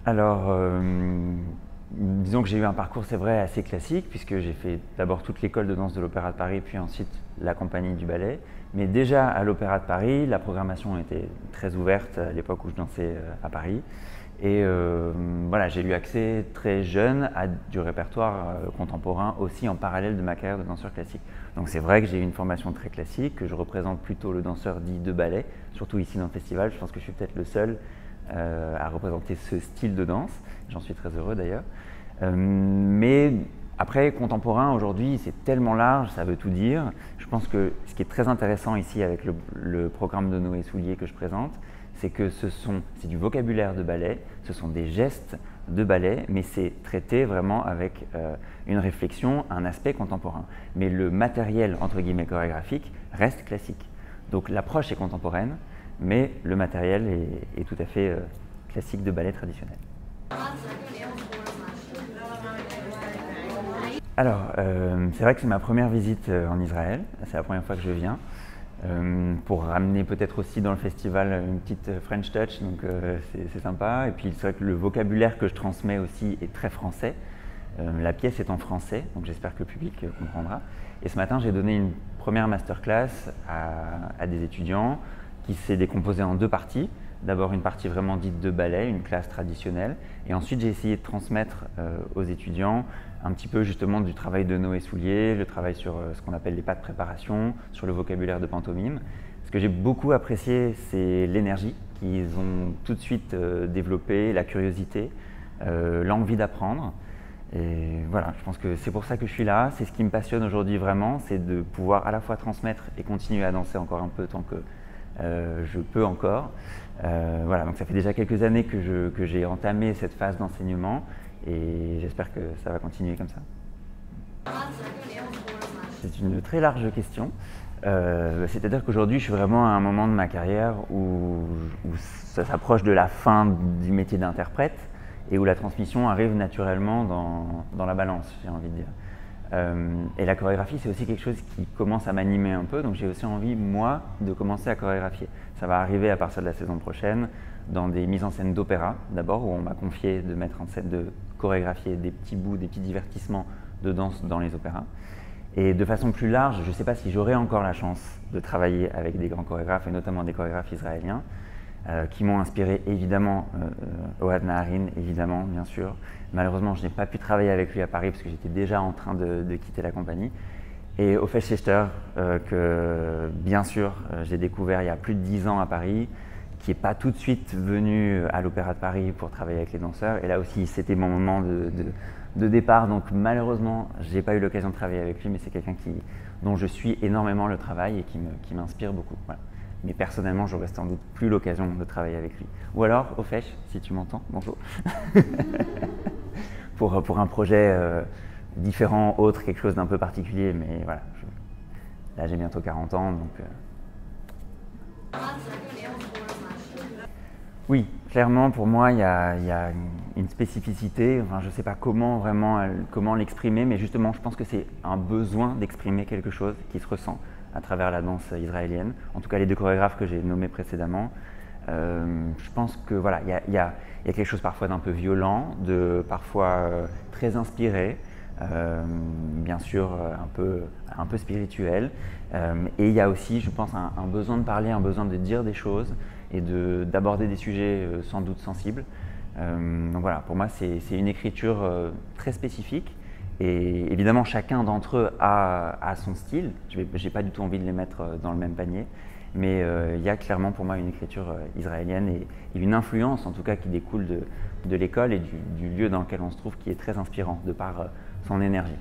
Alors, disons que j'ai eu un parcours, c'est vrai, assez classique, puisque j'ai fait d'abord toute l'école de danse de l'Opéra de Paris, puis ensuite la compagnie du ballet. Mais déjà à l'Opéra de Paris, la programmation était très ouverte à l'époque où je dansais à Paris. Et voilà, j'ai eu accès très jeune à du répertoire contemporain aussi en parallèle de ma carrière de danseur classique. Donc c'est vrai que j'ai eu une formation très classique, que je représente plutôt le danseur dit de ballet, surtout ici dans le festival. Je pense que je suis peut-être le seul à représenter ce style de danse. J'en suis très heureux d'ailleurs. Mais après, contemporain aujourd'hui, c'est tellement large, ça veut tout dire. Je pense que ce qui est très intéressant ici avec le programme de Noé Soulier que je présente, c'est que c'est du vocabulaire de ballet, ce sont des gestes de ballet, mais c'est traité vraiment avec une réflexion, un aspect contemporain. Mais le matériel, entre guillemets, chorégraphique reste classique. Donc l'approche est contemporaine, mais le matériel est tout à fait classique de ballet traditionnel. Alors, c'est vrai que c'est ma première visite en Israël, c'est la première fois que je viens. Pour ramener peut-être aussi dans le festival une petite French touch, donc c'est sympa. Et puis c'est vrai que le vocabulaire que je transmets aussi est très français. La pièce est en français, donc j'espère que le public comprendra. Et ce matin, j'ai donné une première masterclass à des étudiants qui s'est décomposée en deux parties. D'abord une partie vraiment dite de ballet, une classe traditionnelle, et ensuite j'ai essayé de transmettre aux étudiants un petit peu justement du travail de Noé Soulier, le travail sur ce qu'on appelle les pas de préparation, sur le vocabulaire de pantomime. Ce que j'ai beaucoup apprécié, c'est l'énergie qu'ils ont tout de suite développée, la curiosité, l'envie d'apprendre. Et voilà, je pense que c'est pour ça que je suis là, c'est ce qui me passionne aujourd'hui vraiment, c'est de pouvoir à la fois transmettre et continuer à danser encore un peu tant que je peux encore. Voilà, donc ça fait déjà quelques années que j'ai entamé cette phase d'enseignement et j'espère que ça va continuer comme ça. C'est une très large question. C'est-à-dire qu'aujourd'hui, je suis vraiment à un moment de ma carrière où ça s'approche de la fin du métier d'interprète et où la transmission arrive naturellement dans la balance, j'ai envie de dire. Et la chorégraphie, c'est aussi quelque chose qui commence à m'animer un peu, donc j'ai aussi envie, moi, de commencer à chorégraphier. Ça va arriver à partir de la saison prochaine, dans des mises en scène d'opéra, d'abord, où on m'a confié de mettre en scène, de chorégraphier des petits bouts, des petits divertissements de danse dans les opéras. Et de façon plus large, je ne sais pas si j'aurai encore la chance de travailler avec des grands chorégraphes, et notamment des chorégraphes israéliens, qui m'ont inspiré évidemment Ohad Naharin, évidemment, bien sûr. Malheureusement, je n'ai pas pu travailler avec lui à Paris parce que j'étais déjà en train de quitter la compagnie. Et Ophel Schechter, que bien sûr j'ai découvert il y a plus de 10 ans à Paris, qui n'est pas tout de suite venu à l'Opéra de Paris pour travailler avec les danseurs. Et là aussi, c'était mon moment de départ, donc malheureusement, je n'ai pas eu l'occasion de travailler avec lui, mais c'est quelqu'un dont je suis énormément le travail et qui m'inspire beaucoup. Voilà. Mais personnellement, j'aurais sans doute plus l'occasion de travailler avec lui. Ou alors, Ophèche, si tu m'entends, bonjour. pour un projet différent, autre, quelque chose d'un peu particulier, mais voilà. Là, j'ai bientôt 40 ans, donc... Oui, clairement, pour moi, il y a une spécificité. Enfin, je ne sais pas comment l'exprimer, mais justement, je pense que c'est un besoin d'exprimer quelque chose qui se ressent à travers la danse israélienne. En tout cas, les deux chorégraphes que j'ai nommés précédemment. Je pense que voilà, il y a quelque chose parfois d'un peu violent, de parfois très inspiré, bien sûr un peu spirituel. Et il y a aussi, je pense, un besoin de parler, un besoin de dire des choses et d'aborder des sujets sans doute sensibles. Donc voilà, pour moi, c'est une écriture très spécifique. Et évidemment, chacun d'entre eux a son style. Je n'ai pas du tout envie de les mettre dans le même panier. Mais il y a clairement pour moi une écriture israélienne et une influence en tout cas qui découle de l'école et du lieu dans lequel on se trouve qui est très inspirant de par son énergie.